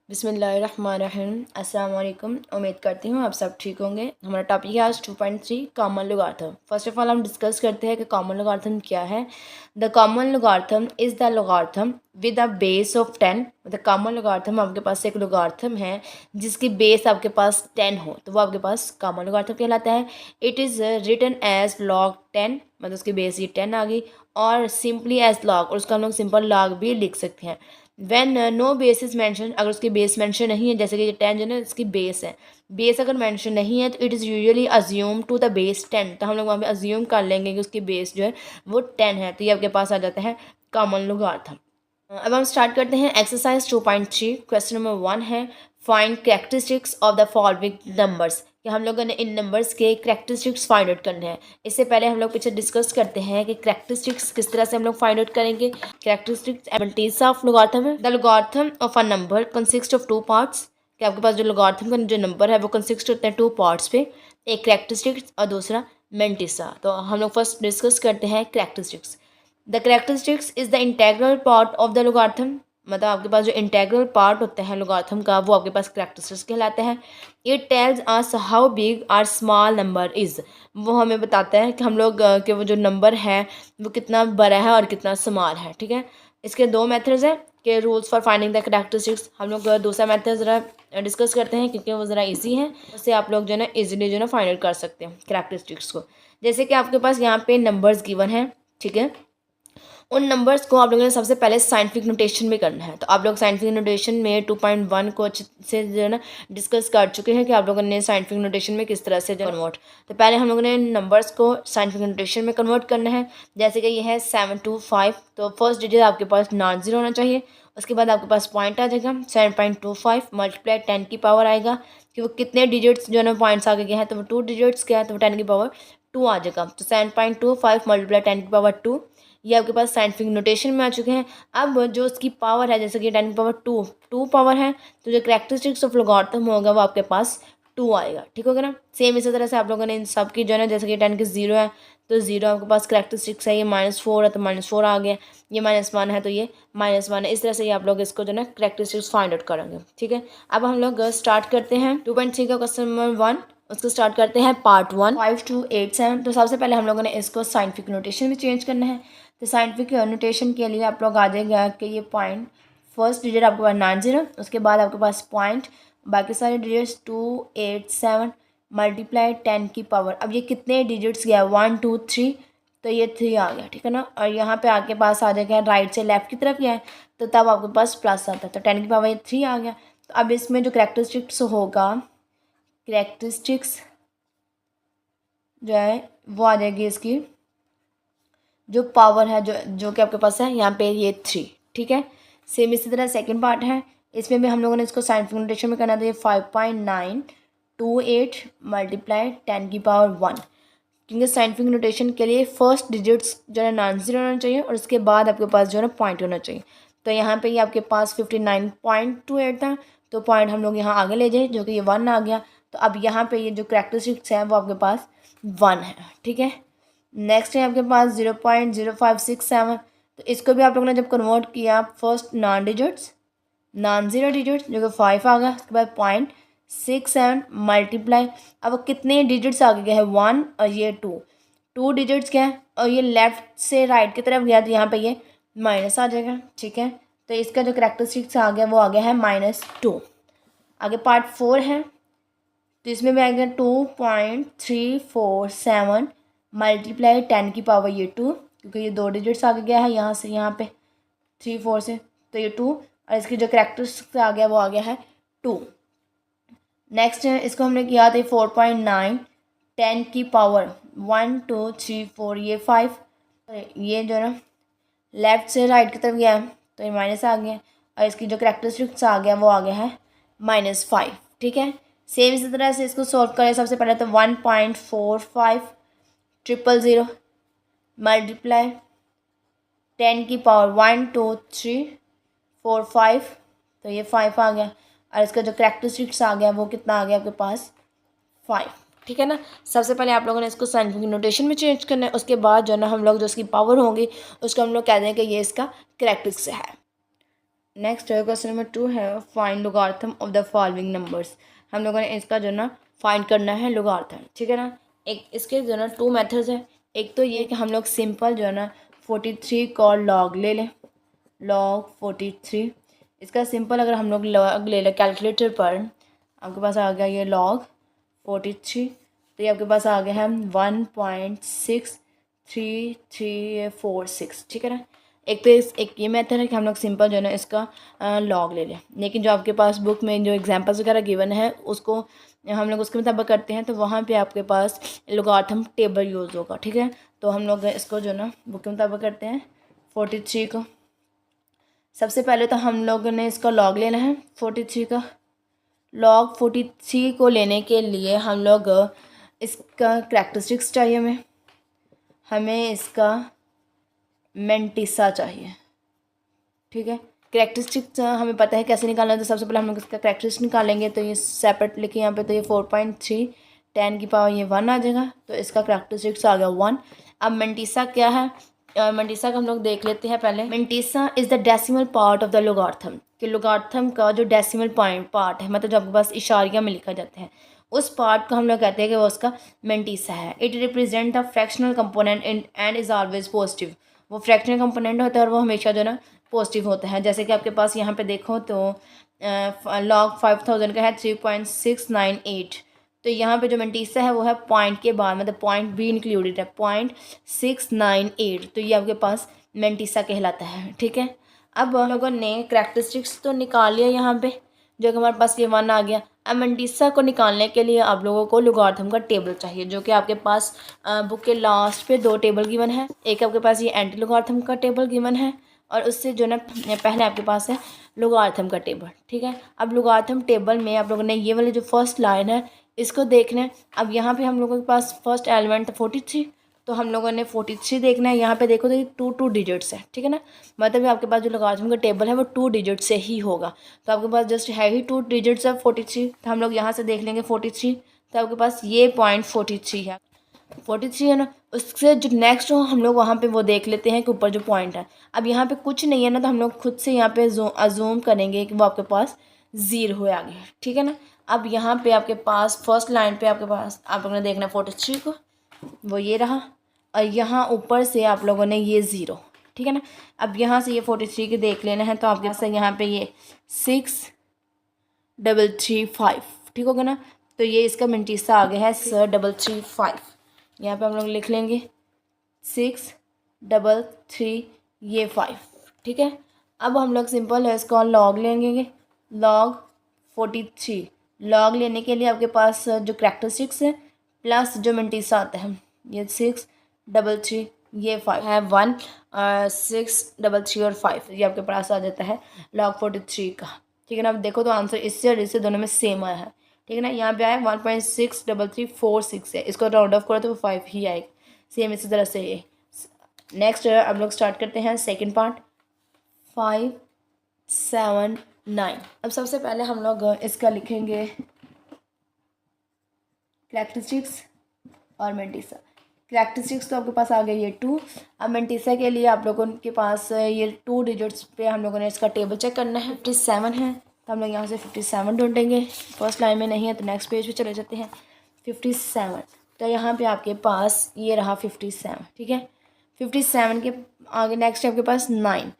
बिस्मिल्लाहिर्रहमानिर्रहीम। अस्सलाम वालेकुम। उम्मीद करती हूँ आप सब ठीक होंगे। हमारा टॉपिक है आज 2.3 common logarithm. First of all हम डिस्कस करते हैं कि कॉमन लोगार्थम क्या है। The common logarithm is the logarithm with a base of 10। The common logarithm आपके पास एक लोगार्थम है जिसकी बेस आपके पास 10 हो तो वो आपके पास कॉमन लोगार्थम कहलाता है। It is written as log 10, मतलब उसकी बेस ये 10 आ गई, और सिंपली एज लॉग, और उसका हम लोग सिंपल लॉग भी लिख सकते हैं। When no base is mentioned, अगर उसकी बेस मैंशन नहीं है, जैसे कि 10 जो है ना इसकी बेस है, बेस अगर मैंशन नहीं है तो it is usually assume to the base 10, तो हम लोग वहाँ पे अज्यूम कर लेंगे कि उसकी बेस जो है वो 10 है, तो ये आपके पास आ जाता है कॉमन लोगार्थम। अब हम स्टार्ट करते हैं एक्सरसाइज 2.3। क्वेश्चन नंबर 1 है find characteristics of the following numbers, कि हम लोगों ने इन नंबर्स के कैरेक्टरिस्टिक्स फाइंड आउट करने हैं। इससे पहले हम लोग पीछे डिस्कस करते हैं कि कैरेक्टरिस्टिक्स किस तरह से हम लोग फाइंड आउट करेंगे। कैरेक्टरिस्टिक्स एबिलिटीज ऑफ लोगार्थम है। The logarithm of a number consist of 2 parts, कि आपके पास जो लोगार्थम का जो नंबर है वो कंसिस्ट होता है 2 पार्ट्स पे, एक कैरेक्टरिस्टिक्स और दूसरा मेंटिसा। तो हम लोग फर्स्ट डिस्कस करते हैं characteristics. The characteristics is the integral part of the logarithm, मतलब आपके पास जो इंटेग्रल पार्ट होता है लोगार्थम का वो आपके पास कैरेक्टरिस्टिक्स कहलाता है। It tells us how big or small number is, वो हमें बताता है कि हम लोग कि वो जो नंबर है वो कितना बड़ा है और कितना स्मॉल है। ठीक है, इसके 2 मेथड्स हैं कि rules for finding the characteristics. हम लोग दूसरा मेथड ज़रा डिस्कस करते हैं क्योंकि वो ज़रा ईजी है, उससे आप लोग जो है ना ईजिली जो है ना फाइंड आउट कर सकते हैं कैरेक्टरिस्टिक्स को। जैसे कि आपके पास यहाँ पे नंबर्स गिवन है, ठीक है, उन नंबर्स को आप लोगों ने सबसे पहले साइंटिफिक नोटेशन में करना है। तो आप लोग साइंटिफिक नोटेशन में 2.1 को अच्छे से जो है ना डिस्कस कर चुके हैं कि आप लोगों ने साइंटिफिक नोटेशन में किस तरह से कन्वर्ट। तो पहले हम लोगों ने नंबर्स को साइंटिफिक नोटेशन में कन्वर्ट करना है। जैसे कि ये है 725, तो फर्स्ट डिजिट आपके पास नॉन ज़ीरो होना चाहिए। उसके बाद आपके पास पॉइंट आ जाएगा 7.25 मल्टीप्लाई 10 की पावर आएगा कि वो कितने डिजिट्स जो है ना पॉइंट्स आगे गए हैं, तो वो 2 डिजिट्स क्या है, तो वो 10 की पावर 2 आ जाएगा। तो 7.25 मल्टीप्लाई 10 की पावर 2, ये आपके पास साइंटिफिक नोटेशन में आ चुके हैं। अब जो उसकी पावर है, जैसे कि 10 की पावर 2 पावर है, तो जो कैरेक्टरिस्टिक्स ऑफ लोगारिथम होगा वो आपके पास 2 आएगा। ठीक होगा ना। सेम इसी तरह से आप लोगों ने इन सब की जो है ना, जैसे कि 10 के 0 है तो 0 आपके पास कैरेक्टरिस्टिक्स है। ये -4 है तो -4 आ गया, ये -1 है तो ये -1 है। इस तरह से ये आप लोग इसको जो है ना कैरेक्टरिस्टिक्स फाइंड आउट करेंगे। ठीक है, अब हम लोग स्टार्ट करते हैं 2.3 का क्वेश्चन नंबर 1। उसको स्टार्ट करते हैं पार्ट 1 5287। तो सबसे पहले हम लोगों ने इसको साइंटिफिक नोटेशन में चेंज करना है। तो साइंटिफिक नोटेशन के लिए आप लोग आ जाएगा कि ये पॉइंट, फर्स्ट डिजिट आपके पास 90, उसके बाद आपके पास पॉइंट, बाकी सारे डिजिट्स 287 मल्टीप्लाई 10 की पावर। अब ये कितने डिजिट्स गया, 1 2 3, तो ये 3 आ गया। ठीक है ना, और यहाँ पे आपके पास आ जाएगा राइट से लेफ्ट की तरफ गया है तो तब आपके पास प्लस आता है, तो 10 की पावर ये 3 आ गया। तो अब इसमें जो कैरेक्टरिस्टिक्स होगा, कैरेक्टरिस्टिक्स जो है वो आ जाएगी इसकी जो पावर है, जो कि आपके पास है यहाँ पे ये 3। ठीक है, सेम इसी तरह सेकंड पार्ट है, इसमें भी हम लोगों ने इसको साइंटिफिक नोटेशन में करना था। 5.928 मल्टीप्लाई 10 की पावर 1, क्योंकि साइंटिफिक नोटेशन के लिए फर्स्ट डिजिट्स जो है नॉन ज़ीरो होना चाहिए और उसके बाद आपके पास जो है ना पॉइंट होना चाहिए। तो यहाँ पे ये आपके पास 59.28 था, तो पॉइंट हम लोग यहाँ आगे ले जाए जो कि ये 1 आ गया। तो अब यहाँ पे ये जो कैरेक्टरिस्टिक्स है वो आपके पास 1 है। ठीक है, नेक्स्ट है आपके पास 0.0567। तो इसको भी आप लोगों ने जब कन्वर्ट किया, फर्स्ट नॉन ज़ीरो डिजिट्स जो कि 5 आ गया, उसके बाद 0.67 मल्टीप्लाई, अब कितने डिजिट्स आगे गए हैं 1 और ये 2 डिजिट्स क्या है, और ये लेफ्ट से राइट की तरफ गया तो यहाँ पे ये माइनस आ जाएगा। ठीक है, तो इसका जो कैरेक्टरिस्टिक्स आ गया वो आ गया है -2। आगे पार्ट 4 है, तो इसमें भी आएगा 2.347 मल्टीप्लाई 10 की पावर ये 2, क्योंकि ये 2 डिजिट्स आगे गया है यहाँ से यहाँ पे 3 4 से, तो ये 2, और इसकी जो कैरेक्टरिस्टिक्स आ गया वो आ गया है 2। नेक्स्ट है, इसको हमने किया था 4.9 10 की पावर 1 2 3 4 ये 5, ये जो है ना लेफ्ट से राइट की तरफ गया है तो ये माइनस आ गया, और इसकी जो कैरेक्टरिस्टिक्स आ गया वो आ गया है -5। ठीक है, सेम इसी तरह से इसको सॉल्व करें। सबसे पहले तो 1.4500 मल्टीप्लाई 10 की पावर 1 2 3 4 5, तो ये 5 आ गया, और इसका जो कैरेक्टरिस्टिक्स आ गया वो कितना आ गया आपके पास 5। ठीक है ना, सबसे पहले आप लोगों ने इसको साइंटिफिक नोटेशन में चेंज करना है, उसके बाद जो है ना हम लोग जो इसकी पावर होंगी उसको हम लोग कह दें कि ये इसका कैरेक्टरिस्टिक्स है। नेक्स्ट क्वेश्चन नंबर 2 है find logarithm of the following numbers. हम लोगों ने इसका जो ना फाइंड करना है लोगारिथम, ठीक है ना। एक इसके जो ना 2 मेथड्स है। एक तो ये कि हम लोग सिंपल जो है ना 43 को लॉग ले लें, लॉग 43। इसका सिंपल अगर हम लोग लॉग ले लें कैलकुलेटर पर, आपके पास आ गया ये लॉग 43, तो ये आपके पास आ गया है 1.63346, ठीक है ना। एक तो एक ये मेथड है कि हम लोग सिंपल जो है ना इसका लॉग ले लें, लेकिन जो आपके पास बुक में जो एग्जांपल्स वगैरह गिवन है उसको हम लोग उसके मुताबिक करते हैं, तो वहाँ पे आपके पास लोगारिथम टेबल यूज़ होगा, ठीक है। तो हम लोग इसको जो ना बुक के मुताबिक करते हैं 43 को। सबसे पहले तो हम लोगों ने इसका लॉग लेना है 43 का। लॉग 43 को लेने के लिए हम लोग इसका करैक्टरिस्टिक्स चाहिए, हमें इसका मेंटिसा चाहिए, ठीक है। करैक्टरिस्टिक्स हमें पता है कैसे निकालना है, तो सबसे पहले हम लोग इसका करैक्टरिस्टिक्स निकालेंगे। तो ये सेपरेट लिखे यहाँ पे, तो ये 4.3 10 की पावर ये 1 आ जाएगा, तो इसका करैक्टरिस्टिक्स आ गया 1। अब मेंटिसा क्या है, मेंटिसा का हम लोग देख लेते हैं पहले। Mantissa is the decimal part of the logarithm, कि लोगारिथम का जो डेसिमल पार्ट है, मतलब जो आपके पास इशारिया में लिखा जाता है, उस पार्ट को हम लोग कहते हैं कि वो उसका मेंटिसा है। It represent the fractional component and is always positive. वो फ्रैक्शनल कंपोनेंट होता है और वो हमेशा जो ना पॉजिटिव होता है। जैसे कि आपके पास यहाँ पे देखो तो लॉग 5000 का है 3.698, तो यहाँ पे जो मेंटिसा है वो है पॉइंट के बाद, मतलब पॉइंट भी इंक्लूडेड है 0.698, तो ये आपके पास मेंटिसा कहलाता है, ठीक है। अब हम लोगों ने करैक्टरिस्टिक्स तो निकाल लिया यहाँ पे, जो कि हमारे पास ये 1 आ गया। अब मेंटिसा को निकालने के लिए आप लोगों को लोगारिथम का टेबल चाहिए, जो कि आपके पास बुक के लास्ट पे 2 टेबल गिवन है। एक आपके पास ये एंटी लोगारिथम का टेबल गिवन है, और उससे जो ना पहले आपके पास है लोगारिथम का टेबल, ठीक है। अब लोगारिथम टेबल में आप लोगों ने ये वाली जो फर्स्ट लाइन है इसको देखना है। अब यहाँ पे हम लोगों के पास फर्स्ट एलिमेंट 43, तो हम लोगों ने 43 देखना है। यहाँ पे देखो तो ये 2 डिजिट्स है, ठीक है ना, मतलब आपके पास जो लोगारिथम का टेबल है वो 2 डिजिट से ही होगा। तो आपके पास जस्ट है ही 2 डिजिट्स है 43, तो हम लोग यहाँ से देख लेंगे 43, तो आपके पास ये पॉइंट 43 है, 43 है ना। उससे जो नेक्स्ट हो हम लोग वहाँ पे वो देख लेते हैं कि ऊपर जो पॉइंट है, अब यहाँ पे कुछ नहीं है ना, तो हम लोग खुद से यहाँ पे अजूम करेंगे कि वो आपके पास 0 है आगे, ठीक है ना। अब यहाँ पे आपके पास फर्स्ट लाइन पे आपके पास आप लोगों ने देखना है 43 को, वो ये रहा, और यहाँ ऊपर से आप लोगों ने ये 0, ठीक है ना। अब यहाँ से ये 43 के देख लेना है, तो आपके पास यहाँ पे ये 6335, ठीक होगा ना। तो ये इसका मेंटिसा आ गया है 6335। यहाँ पे हम लोग लिख लेंगे 633 ये 5, ठीक है। अब हम लोग सिंपल है इसका लॉग लेंगे, लॉग 43। लॉग लेने के लिए आपके पास जो करैक्टरिस्टिक्स है प्लस जो मेंटिसा आता है, ये 633 ये 5 है 1, 633 और 5, ये आपके पास आ जाता है लॉग 43 का, ठीक है ना। अब देखो तो आंसर इससे और इससे दोनों में सेम आया है, ठीक है ना। यहाँ पे आया 1.63346 है, इसको राउंड ऑफ करो तो 5 ही आएगा, सेम इसी तरह से ये। नेक्स्ट अब लोग स्टार्ट करते हैं सेकंड पार्ट 579। अब सबसे पहले हम लोग इसका लिखेंगे करैक्टरिस्टिक्स और मेंटिसा। करैक्टरिस्टिक्स तो आपके पास आ गई ये 2। अब मेंटिसा के लिए आप लोगों के पास ये 2 डिजिट्स पे हम लोगों ने इसका टेबल चेक करना है। 57 है, तो हम लोग यहाँ से 57 ढूंढेंगे, फर्स्ट लाइन में नहीं है तो नेक्स्ट पेज पे चले जाते हैं। 57, तो यहाँ पे आपके पास ये रहा 57, ठीक है। 57 के आगे नेक्स्ट है आपके पास 9,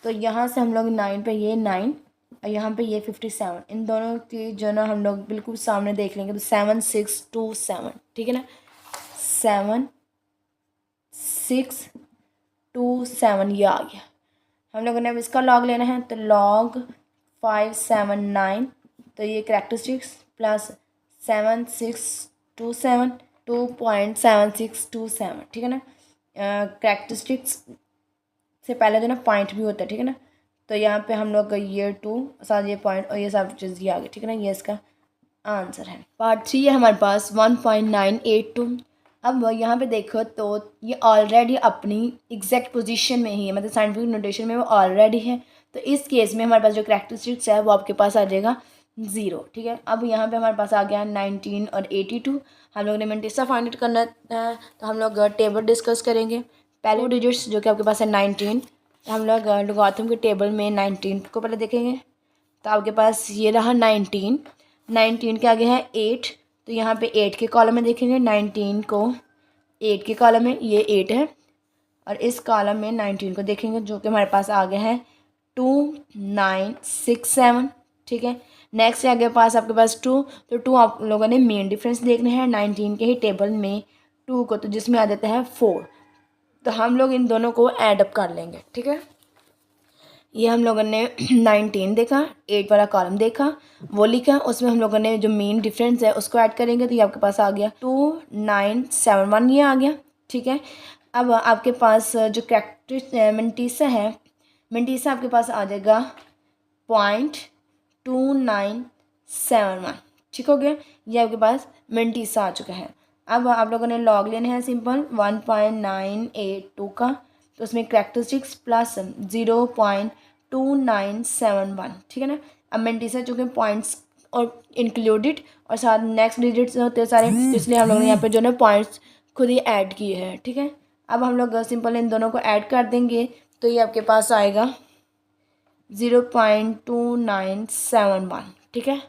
तो यहाँ से हम लोग 9 पे ये 9 और यहाँ पे ये 57, इन दोनों की जो ना हम लोग बिल्कुल सामने देख लेंगे, तो 7627, ठीक है ना। 7627 ये आ गया। हम लोगों ने अब इसका लॉग लेना है, तो लॉग 579, तो ये करैक्टरिस्टिक्स प्लस 7627 2.7627, ठीक है ना। करैक्टरिस्टिक्स से पहले जो ना पॉइंट भी होता है, ठीक है ना। तो यहाँ पे हम लोग ये 2 साथ ये पॉइंट और ये सब चीज़ ये आ गई, ठीक है ना। ये इसका आंसर है। पार्ट 3 है हमारे पास 1.982। अब यहाँ पे देखो तो ये ऑलरेडी अपनी एग्जैक्ट पोजीशन में ही है, मतलब साइंटिफिक नोटेशन में वो ऑलरेडी है, तो इस केस में हमारे पास जो करैक्टरिस्टिक्स है वो आपके पास आ जाएगा 0, ठीक है। अब यहाँ पे हमारे पास आ गया 19 और 82। हम लोग ने मेंटिसा फाइंड करना है, तो हम लोग टेबल डिस्कस करेंगे। पहले 2 डिजिट्स जो कि आपके पास है 19, हम लोग लॉगरिथम के टेबल में 19 को पहले देखेंगे। तो आपके पास ये रहा 19, 19 के आगे है 8, तो यहाँ पे 8 के कॉलम में देखेंगे 19 को, 8 के कॉलम में ये 8 है, और इस कॉलम में 19 को देखेंगे जो कि हमारे पास आगे है 2 9 6 7। ठीक है, नेक्स्ट है आपके पास 2, तो 2 आप लोगों ने मेन डिफरेंस देखने हैं 19 के ही टेबल में 2 को, तो जिसमें आ जाता है 4। तो हम लोग इन दोनों को ऐड अप कर लेंगे। ठीक है, ये हम लोगों ने 19 देखा, 8 वाला कॉलम देखा, वो लिखा, उसमें हम लोगों ने जो मेन डिफरेंस है उसको ऐड करेंगे, तो ये आपके पास आ गया 2971, ये आ गया। ठीक है, अब आपके पास जो कैरेक्टर मिंटीसा है, मिंटीसा आपके पास आ जाएगा 0.2971। ठीक हो गया, ये आपके पास मिंटीसा आ चुका है। अब आप लोगों ने लॉग लेने हैं सिंपल 1.982 का, तो उसमें कैरेक्टरिस्टिक्स प्लस 0.2971। ठीक है ना, अब मिंटीसा चुके पॉइंट्स और इंक्लूडेड और साथ नेक्स्ट डिजिट्स होते हैं सारे, इसलिए हम लोग ने यहाँ पे जो है पॉइंट्स खुद ही ऐड किए हैं। ठीक है, अब हम लोग सिंपल इन दोनों को ऐड कर देंगे, तो ये आपके पास आएगा 0.2971। ठीक है,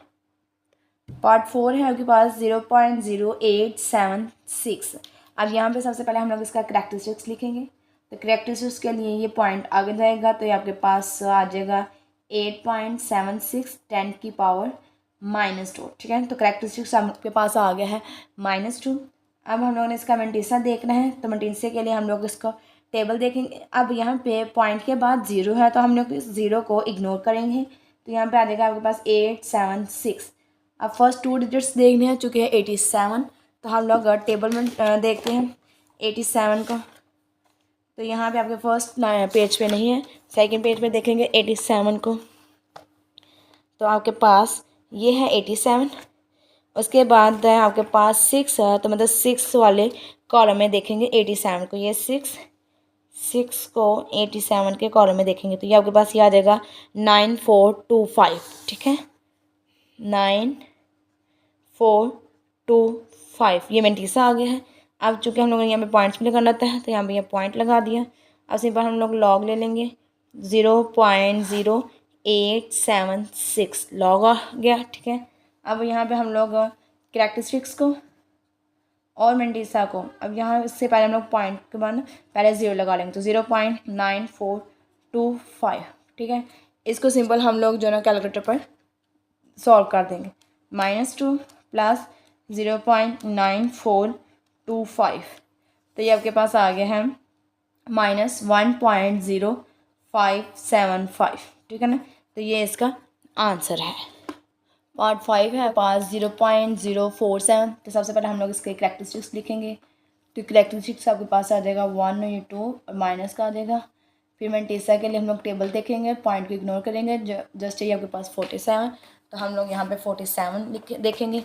पार्ट 4 है आपके पास 0.0876। अब यहाँ पे सबसे पहले हम लोग इसका करैक्टरिस्टिक्स लिखेंगे, तो करैक्टरिस्टिक्स के लिए ये पॉइंट आगे जाएगा, तो ये आपके पास आ जाएगा 8.76 10 की पावर -2। ठीक है, तो करैक्टरिस्टिक्स आपके पास आ गया है -2। अब हम लोगों ने इसका मेंटीसा देखना है, तो मेंटीसा के लिए हम लोग इसका टेबल देखेंगे। अब यहाँ पे पॉइंट के बाद 0 है, तो हम लोग इस 0 को इग्नोर करेंगे, तो यहाँ पे आ जाएगा आपके पास 876। अब फर्स्ट 2 डिजिट्स देखने हैं, चूँकि है 87, तो हम लोग टेबल में देखते हैं 87 को, तो यहाँ पे आपके फर्स्ट पेज पे नहीं है, सेकंड पेज पे देखेंगे 87 को, तो आपके पास ये है 87। उसके बाद है आपके पास 6 है, तो मतलब 6 वाले कॉलम में देखेंगे 87 को, ये 6 को 87 के कॉलम में देखेंगे, तो ये आपके पास ये आ जाएगा 9425। ठीक है, 9425, ये मेंटीसा आ गया है। अब चूँकि हम लोग यहाँ पे पॉइंट्स भी लगाना होता है, तो यहाँ पे ये पॉइंट लगा दिया। अब सिंपल हम लोग लॉग ले लेंगे 0.0876, लॉग आ गया। ठीक है, अब यहाँ पे हम लोग करैक्टरिस्टिक्स को और मेंटीसा को, अब यहाँ इससे पहले हम लोग पॉइंट के बाद पहले 0 लगा लेंगे, तो 0.9425। ठीक है, इसको सिंपल हम लोग जो ना कैलकुलेटर पर सॉल्व कर देंगे, -2 प्लस 0.9425, तो ये आपके पास आ गया है -1.0575। ठीक है ना, तो ये इसका आंसर है। पार्ट 5 है पास 0.047, तो सबसे पहले हम लोग इसके करैक्टरिस्टिक्स लिखेंगे, तो करैक्टरिस्टिक्स आपके पास आ जाएगा 1 और ये 2 और माइनस का आ जाएगा। फिर मेंटीसा के लिए हम लोग टेबल देखेंगे, पॉइंट को इग्नोर करेंगे, जस्ट ये आपके पास 47, तो हम लोग यहाँ पे 47 देखेंगे,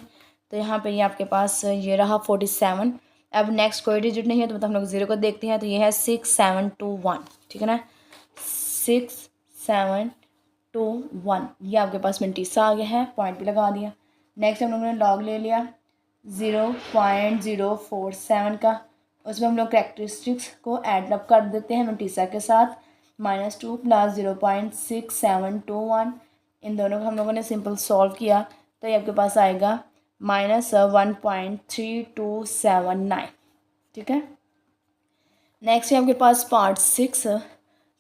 तो यहाँ पे ये आपके पास ये रहा 47। अब नेक्स्ट कोई डिजिट नहीं है, तो मतलब हम लोग 0 को देखते हैं, तो ये है 6721। ठीक है ना, 6721, ये आपके पास मेंटीसा आ गया है, पॉइंट भी लगा दिया। नेक्स्ट हम लोगों ने लॉग ले लिया 0.047 का, उसमें हम लोग करैक्टरिस्टिक्स को ऐड अप कर देते हैं मेंटीसा के साथ, -2 प्लस 0.6721, इन दोनों को हम लोगों ने सिंपल सॉल्व किया, तो ये आपके पास आएगा -1.3279। ठीक है, नेक्स्ट है आपके पास पार्ट 6,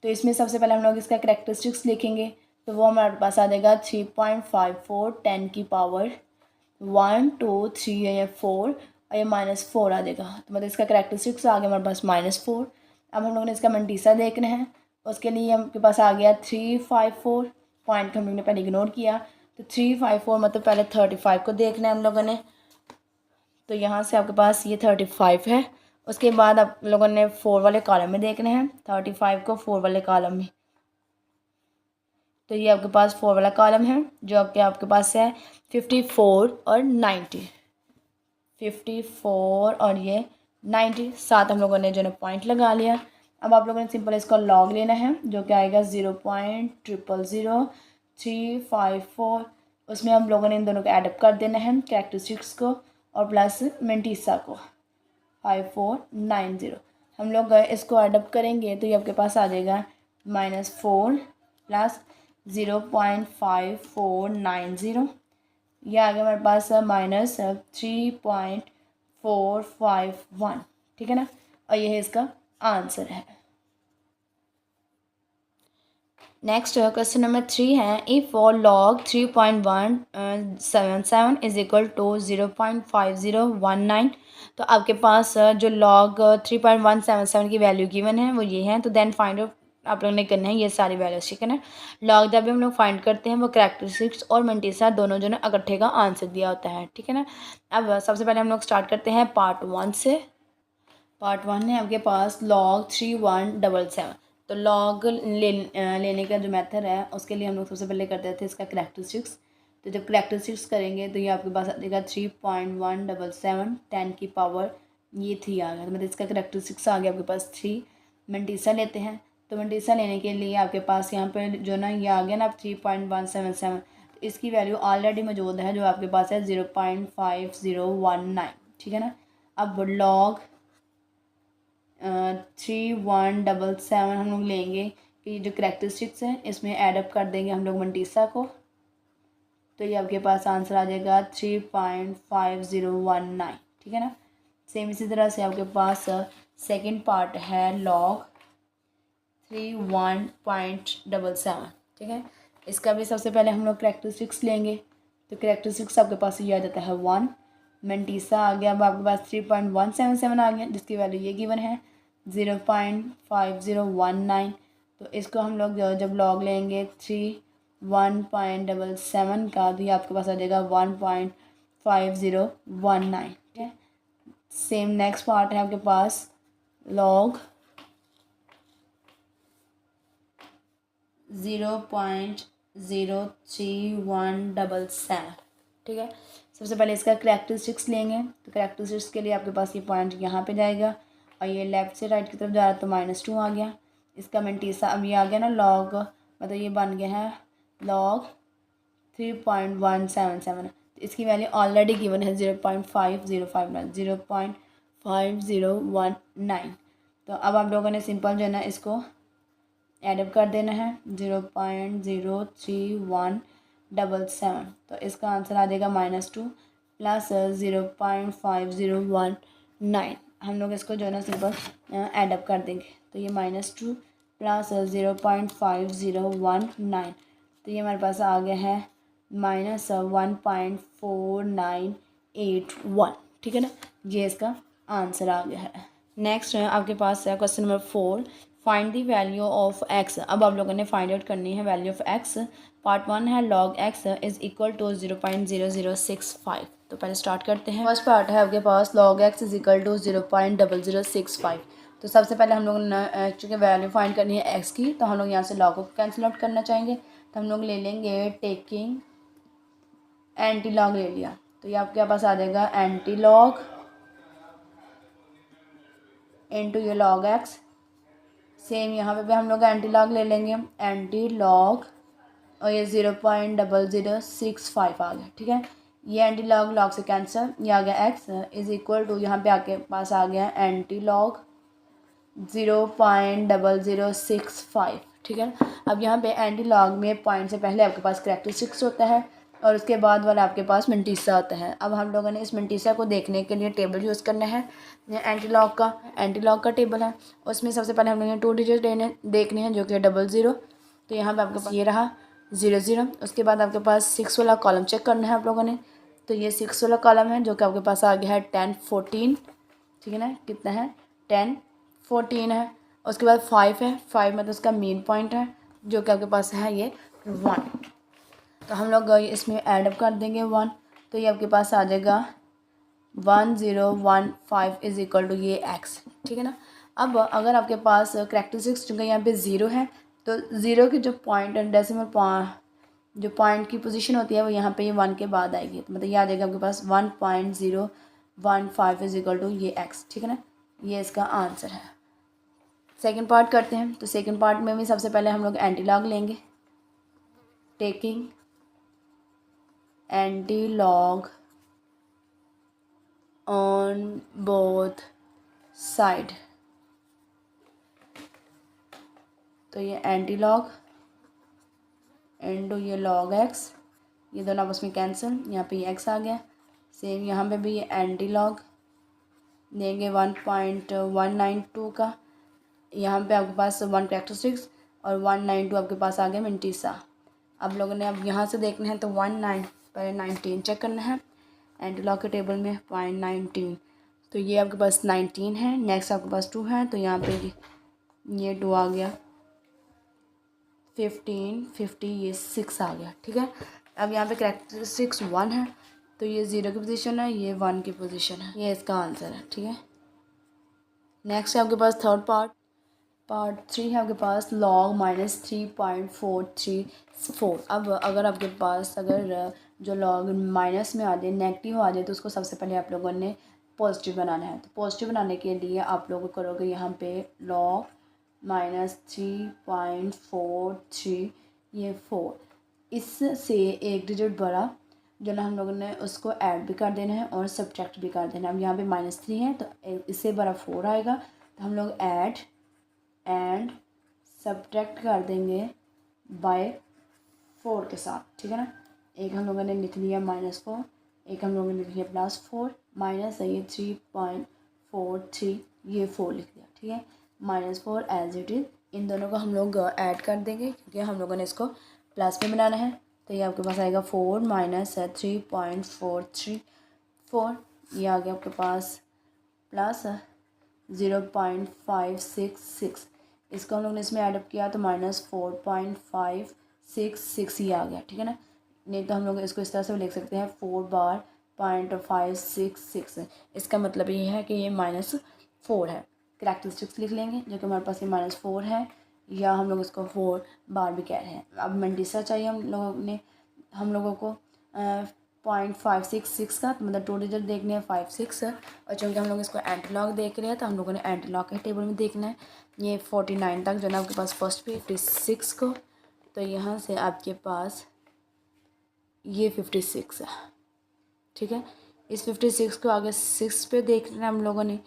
तो इसमें सबसे पहले हम लोग इसका करैक्टरिस्टिक्स लिखेंगे, तो वो हमारे पास आ जाएगा 3.54 10 की पावर 1 2 3 या 4 और ये -4 आ जाएगा, तो मतलब इसका करैक्टरिस्टिक्स आ गया हमारे पास -4। अब हम लोगों ने इसका मेंटीसा देखना है, उसके लिए आपके पास आ गया 354, पॉइंट को हम लोग ने पहले इग्नोर किया, तो 354 मतलब पहले 35 को देखना है हम लोगों ने, तो यहाँ से आपके पास ये 35 है। उसके बाद आप लोगों ने 4 वाले कॉलम में देखना है, 35 को 4 वाले कॉलम में, तो ये आपके पास 4 वाला कॉलम है जो आपके पास है 54 और 90, 54 और ये 90, साथ हम लोगों ने जो है पॉइंट लगा लिया। अब आप लोगों ने सिंपल इसका लॉग लेना है, जो कि आएगा 0.000354, उसमें हम लोगों ने इन दोनों को एडअप कर देना है, कैरेक्टरिस्टिक्स को और प्लस मेंटीसा को 5490। हम लोग इसको एडअप करेंगे, तो ये आपके पास आ जाएगा -4 प्लस 0.5490, ये आ गया हमारे पास -3.451, ठीक है ना। और ये है इसका आंसर है। नेक्स्ट क्वेश्चन नंबर 3 है, if for log 3.177 is equal to 0.5019, तो आपके पास जो लॉग 3.177 की वैल्यू गिवन है वो ये है। तो देन फाइंड आउट आप लोगों ने करना है ये सारी वैल्यूज, ठीक है ना। लॉग जब भी हम लोग फाइंड करते हैं वो कैरेक्टरिस्टिक्स और मंटीसा दोनों जो ना इकट्ठे का आंसर दिया होता है, ठीक है ना। अब सबसे पहले हम लोग स्टार्ट करते हैं पार्ट 1 से। पार्ट 1 है आपके पास log 3177। तो log लेने का जो मेथड है उसके लिए हम लोग सबसे पहले करते थे इसका करेक्टरिस्टिक्स। तो जब करेक्टरिस्टिक्स करेंगे तो ये आपके पास आ जाएगा 3.177 10 की पावर ये 3 आ गया। तो मतलब इसका करेक्टरिस्टिक्स आ गया आपके पास 3। मंटीसा लेते हैं, तो मंटीसा लेने के लिए आपके पास यहाँ पर जो ना ये आ गया ना 3.177, तो इसकी वैल्यू ऑलरेडी मौजूद है जो आपके पास है 0.5019, ठीक है ना। अब log 3177 हम लोग लेंगे कि जो करेक्टरिस्टिक्स हैं इसमें एडअप कर देंगे हम लोग मंटीसा को, तो ये आपके पास आंसर आ जाएगा 3.5019, ठीक है ना। सेम इसी तरह से आपके पास सेकंड पार्ट है log 31.77, ठीक है। इसका भी सबसे पहले हम लोग करेक्टरिस्टिक्स लेंगे, तो करेक्टरिस्टिक्स आपके पास ये आ जाता है 1। मंटीसा आ गया, अब आपके पास 3.177 आ गया जिसकी वैल्यू ये गिवन है 0.5019। तो इसको हम लोग जब लॉग लेंगे 1.77 का, तो ये आपके पास आ जाएगा 1.5019, ठीक है। सेम नेक्स्ट पार्ट है आपके पास log 0.03177, ठीक है। सबसे पहले इसका करेक्टरिस्टिक्स लेंगे, तो करेक्टरिस्टिक्स के लिए आपके पास ये पॉइंट यहाँ पे जाएगा और ये लेफ़्ट से राइट की तरफ जा रहा है तो -2 आ गया। इसका मंटीसा अब ये आ गया ना लॉग, मतलब ये बन गया है log 3.177। तो इसकी वैल्यू ऑलरेडी गिवन है 0.5019। तो अब आप लोगों ने सिंपल जो है ना इसको एडअप कर देना है 0.03177। तो इसका आंसर आ जाएगा -2 प्लस 0.5019। हम लोग इसको जो है ना सिंपल एडअप कर देंगे, तो ये -2 प्लस 0.5019, तो ये हमारे पास आ गया है -1.4981, ठीक है ना। ये इसका आंसर आ गया है। नेक्स्ट है आपके पास है question number 4, find the value of x. अब आप लोगों ने फाइंड आउट करनी है वैल्यू ऑफ एक्स। पार्ट 1 है log x is equal to 0.0065। तो पहले स्टार्ट करते हैं। फर्स्ट पार्ट है आपके पास log x is equal to 0.0065। तो सबसे पहले हम लोग ने चूँकि वैल्यू फाइंड करनी है x की, तो हम लोग यहाँ से log को कैंसिल आउट करना चाहेंगे, तो हम लोग ले लेंगे टेकिंग एंटी लॉग ले लिया, तो ये आपके पास आ जाएगा एंटी लॉग इंटू ये log x। सेम यहाँ पे भी हम लोग एंटी लॉग ले लेंगे, एंटी लॉग और ये 0.0065 आ गया, ठीक है। ये एंटी लॉग लॉग से कैंसिल, ये आ गया x इज इक्वल टू यहाँ पे आके पास आ गया एंटी लॉग 0.0065, ठीक है। अब यहाँ पे एंटी लॉग में पॉइंट से पहले आपके पास करेक्टरिस्टिक्स होता है और उसके बाद वाला आपके पास मंटीसा होता है। अब हम लोगों ने इस मंटीसा को देखने के लिए टेबल यूज़ करना है, एंटी लॉग का टेबल है। उसमें सबसे पहले हम लोग 2 डिजिट देखने हैं जो कि 00। तो यहाँ पे आपके पास ये रहा 00। उसके बाद आपके पास 6 वाला कॉलम चेक करना है आप लोगों ने, तो ये 6 वाला कॉलम है जो कि आपके पास आ गया है 1014, ठीक है ना। कितना है 1014 है। उसके बाद 5 है, 5 मतलब उसका मेन पॉइंट है जो कि आपके पास है ये 1। तो हम लोग इसमें ऐड कर देंगे 1, तो ये आपके पास आ जाएगा 1015 इज इक्वल टू ये x, ठीक है ना। अब अगर आपके पास करेक्टरिस्टिक्स चूँकि यहाँ पे 0 है, तो 0 की जो पॉइंट डेसिमल जो पॉइंट की पोजीशन होती है वो यहाँ पे ये 1 के बाद आएगी, तो मतलब ये आ जाएगा आपके पास 1.015 इज इक्वल टू ये x, ठीक है ना। ये इसका आंसर है। सेकंड पार्ट करते हैं, तो सेकंड पार्ट में भी सबसे पहले हम लोग एंटी लॉग लेंगे, taking anti log on both side. तो ये एंटी लॉग इनटू ये लॉग एक्स, ये दोनों आपस में कैंसिल, यहाँ पे ये एक्स आ गया। सेम यहाँ पे भी ये एंटी लॉग देंगे 1.192 का, यहाँ पे आपके पास 1 कैरेक्टरिस्टिक्स और 192 आपके पास आ गया मिंटीसा। आप लोगों ने अब यहाँ से देखना है तो 19 चेक करना है एंटी लॉग के टेबल में 0.19, तो ये आपके पास 19 है। नेक्स्ट आपके पास 2 है, तो यहाँ पे ये 2 आ गया, 15 50 ये 6 आ गया। ठीक है, अब यहाँ पे कैरेक्टरिस्टिक्स 1 है, तो ये 0 की पोजीशन है, ये 1 की पोजीशन है, ये इसका आंसर है। ठीक है, नेक्स्ट है आपके पास थर्ड पार्ट 3 है आपके पास log -3.434। अब अगर आपके पास जो log माइनस में आ जाए, नेगेटिव आ जाए, तो उसको सबसे पहले आप लोगों ने पॉजिटिव बनाना है। तो पॉजिटिव बनाने के लिए आप लोग करोगे यहाँ पे log -3.43 ये 4, इससे एक डिजिट बड़ा जो ना हम लोगों ने उसको ऐड भी कर देना है और सब्ट्रैक्ट भी कर देना है। अब यहाँ पे -3 है तो इससे बड़ा 4 आएगा, तो हम लोग ऐड एंड सब्ट्रैक्ट कर देंगे बाय 4 के साथ। ठीक है ना, एक हम लोगों ने लिख लिया -4, एक हम लोगों ने लिख लिया +4, माइनस है ये 3.43 ये 4 लिख दिया। ठीक है, -4 एज इट इज़, इन दोनों को हम लोग ऐड कर देंगे क्योंकि हम लोगों ने इसको प्लस में बनाना है। तो ये आपके पास आएगा 4 माइनस 3.434, ये आ गया आपके पास प्लस 0.566, इसको हम लोग ने इसमें ऐडअप किया तो -4.566 ही आ गया। ठीक है ना, नहीं तो हम लोग इसको इस तरह से लिख सकते हैं 4 बार .566, इसका मतलब ये है कि ये -4 है। कैरेक्टरिस्टिक्स लिख लेंगे जो कि हमारे पास ये -4 है, या हम लोग इसको 4 बार भी कह रहे हैं। अब मंडीसा चाहिए हम लोगों को 0.566 का, तो मतलब 2 डिजिट देखने हैं 56, और चूँकि हम लोग इसको एंटी लॉग देख रहे हैं तो हम लोगों ने एंटी लॉग के टेबल में देखना है ये 49 तक जो ना आपके पास फर्स्ट पे 56 को, तो यहाँ से आपके पास ये 56 है। ठीक है, इस 56 को आगे 6 पे देखना है हम लोगों ने,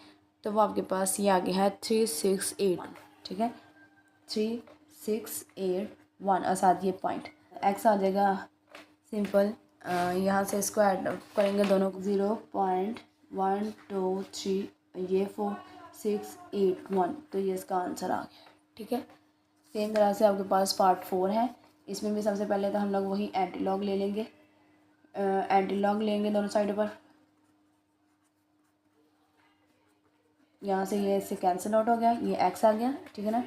तो वो आपके पास ये आगे है 368। ठीक है, 3681 और साथ ये पॉइंट एक्स आ जाएगा सिंपल। यहाँ से इसको ऐड करेंगे दोनों को 0.123 ये 4681, तो ये इसका आंसर आ गया। ठीक है, सेम तरह से आपके पास पार्ट 4 है, इसमें भी सबसे पहले तो हम लोग वही एंटी लॉग ले लेंगे, एंटी लॉग लेंगे दोनों साइडों पर, यहाँ से ये इससे कैंसिल आउट हो गया, ये एक्स आ गया। ठीक है ना,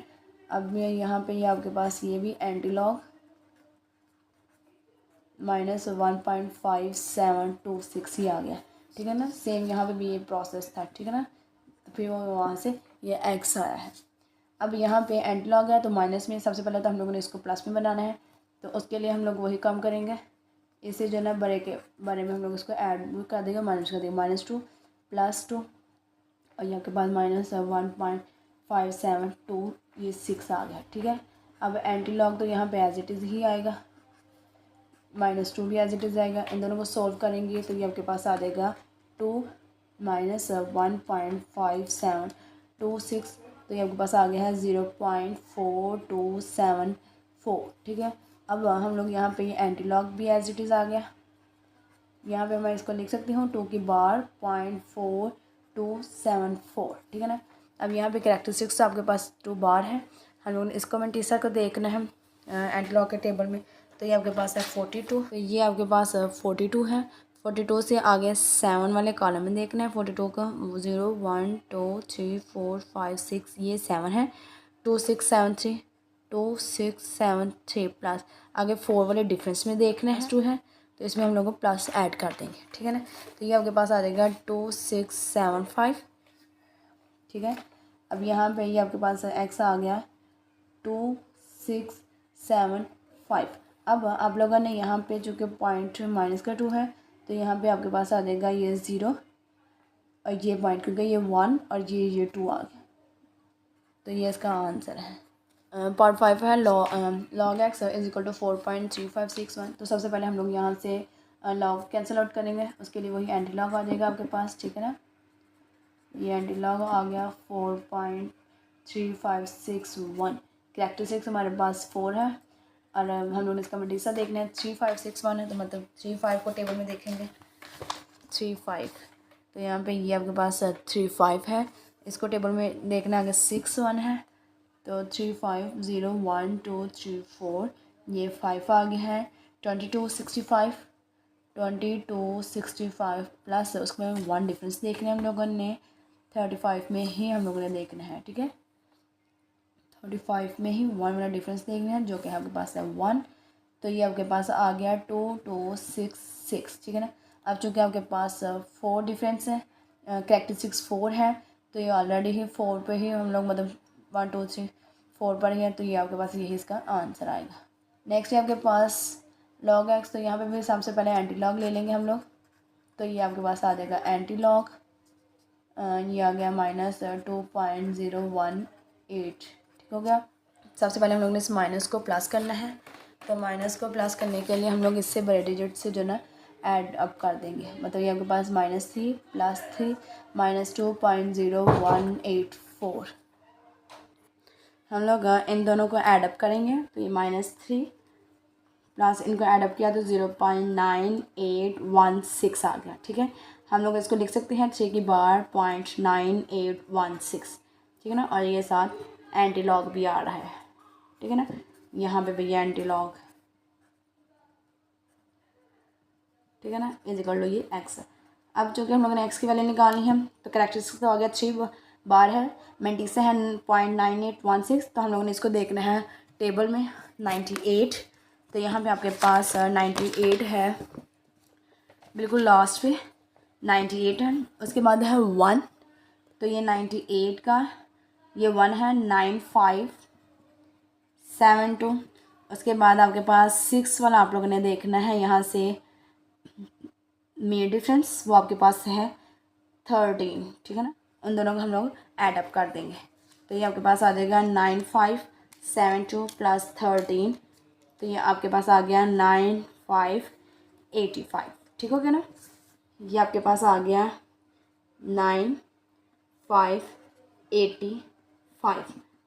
अब यहाँ पे ये आपके पास ये भी एंटी लॉग -1.5726 ही आ गया। ठीक है ना, सेम यहाँ पे भी ये प्रोसेस था। ठीक है ना, तो फिर वो वहाँ से ये एक्स आया है। अब यहाँ पे एंटी लॉग है तो माइनस में सबसे पहले तो हम लोगों ने इसको प्लस में बनाना है, तो उसके लिए हम लोग वही काम करेंगे, इसे जो है ना बड़े में हम लोग इसको ऐड भी कर देंगे, माइनस कर देंगे, -2 +2 और यहाँ के बाद -1.572 ये 6 आ गया। ठीक है, अब एंटी लॉग तो यहाँ पे एज इट इज़ ही आएगा, -2 भी एज इट इज़ आएगा, इन दोनों को सॉल्व करेंगे तो ये आपके पास आ जाएगा 2 -1.5726, तो ये आपके पास आ गया है 0.4274। ठीक है, अब हम लोग यहाँ पे एंटी लॉग भी एज इट इज़ आ गया, यहाँ पे मैं इसको लिख सकती हूँ 2 की बार .4274। ठीक है ना, अब यहाँ पे कैरेक्टरिस्टिक्स आपके पास 2 बार है, हम लोगों ने इसको मैंटीसा को देखना है एंटी लॉग के टेबल में, तो ये आपके पास है 42, तो ये आपके पास 42 है। 42 से आगे 7 वाले कॉलम में देखना है, 42 का 0 1 2 3 4 5 6 ये 7 है, 2673 प्लस आगे 4 वाले डिफरेंस में देखना है 2 है, तो इसमें हम लोग को प्लस ऐड कर देंगे। ठीक है ना, तो ये आपके पास आ जाएगा 2675। ठीक है, अब यहाँ पे ये आपके पास एक्स आ गया 2675। अब आप लोगों ने यहाँ पे चूँकि पॉइंट माइनस का 2 है, तो यहाँ पे आपके पास आ जाएगा ये 0 और ये पॉइंट क्योंकि ये 1 और ये 2 आ गया, तो ये इसका आंसर है। पार्ट 5 है log x is equal to 4.3561। तो सबसे पहले हम लोग यहाँ से लॉग कैंसिल आउट करेंगे, उसके लिए वही एंटी लॉग आ जाएगा आपके पास। ठीक है ना, ये एंटी लॉग आ गया 4.3561, कैरेक्टरिस्टिक्स हमारे पास 4 है और हम लोगों ने इसका मटीसा देखना है 3 5 6 1 है, तो मतलब 3 5 को टेबल में देखेंगे 3 5, तो यहाँ पे ये आपके पास 3 5 है। इसको टेबल में देखना है, अगर 6 1 है तो 3 5 0 1 2 3 4, ये 5 आ गया है। 22 65 प्लस उसमें 1 डिफरेंस देखना है हम लोगों ने, 35 में ही हम लोगों ने देखना है, ठीक है। 35 में ही 1 वाला डिफरेंस देखना है जो कि आपके पास है 1, तो ये आपके पास आ गया 2 2 6 6, ठीक है ना। अब चूँकि आपके पास 4 डिफरेंस है, कैरेक्टरिस्टिक्स 4 है, तो ये ऑलरेडी ही 4 पे ही हम लोग मतलब 1 2 3 4 पर ही है, तो ये आपके पास यही इसका आंसर आएगा। नेक्स्ट है आपके पास log x, तो यहाँ पे भी सबसे पहले एंटी लॉग ले लेंगे हम लोग, तो ये आपके पास आ जाएगा एंटी लॉग, ये आ गया -2.018, ठीक हो गया। सबसे पहले हम लोग ने इस माइनस को प्लस करना है, तो माइनस को प्लस करने के लिए हम लोग इससे बड़े डिजिट से जो ना ऐड अप कर देंगे, मतलब ये आपके पास -3 + 3 -2.0184, हम लोग इन दोनों को ऐड अप करेंगे, तो ये -3 प्लस इनको ऐडअप किया तो 0.9816 आ गया, ठीक है। हम लोग इसको लिख सकते हैं 3 की बार 0.9816, ठीक है ना, और ये साथ एंटी लॉग भी आ रहा है, ठीक है ना, यहाँ पे भैया एंटी लॉग, ठीक है ना, इजिकल टू ये x। अब चूँकि हम लोगों ने x की वैल्यू निकालनी है, तो कैरेक्टरिस्टिक्स तो आ गया 3 बार है, मेंटीसा है 0.9816, तो हम लोगों ने इसको देखना है टेबल में 98, तो यहाँ पे आपके पास 98 है, बिल्कुल लास्ट पे 98 है, उसके बाद है 1, तो ये 98 का ये 1 है 9572, उसके बाद आपके पास 6 वाला आप लोगों ने देखना है, यहाँ से मेन डिफरेंस वो आपके पास है 13, ठीक है ना, उन दोनों को हम लोग ऐड अप कर देंगे, तो ये आपके पास आ जाएगा 9572 + 13, तो ये आपके पास आ गया 9585, ठीक हो गया ना, ये आपके पास आ गया 9585।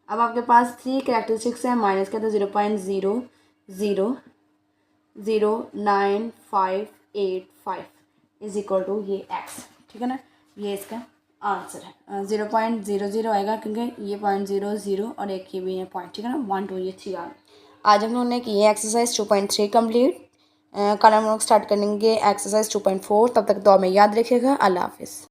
अब आपके पास 3 कैरेक्टरिस्टिक्स है, माइनस का तो 0.0009585 इज इक्वल टू ये x, ठीक है ना, ये इसका आंसर है। 0.00 आएगा क्योंकि ये 0.00 और एक ये भी है पॉइंट, ठीक है ना, 1 2 ये 3 आ गए। आज हम लोगों ने की है एक्सरसाइज 2.3 कम्प्लीट, कल हम लोग स्टार्ट करेंगे एक्सरसाइज 2.4, तब तक तो हमें याद रखिएगा। अल्लाह हाफिज़।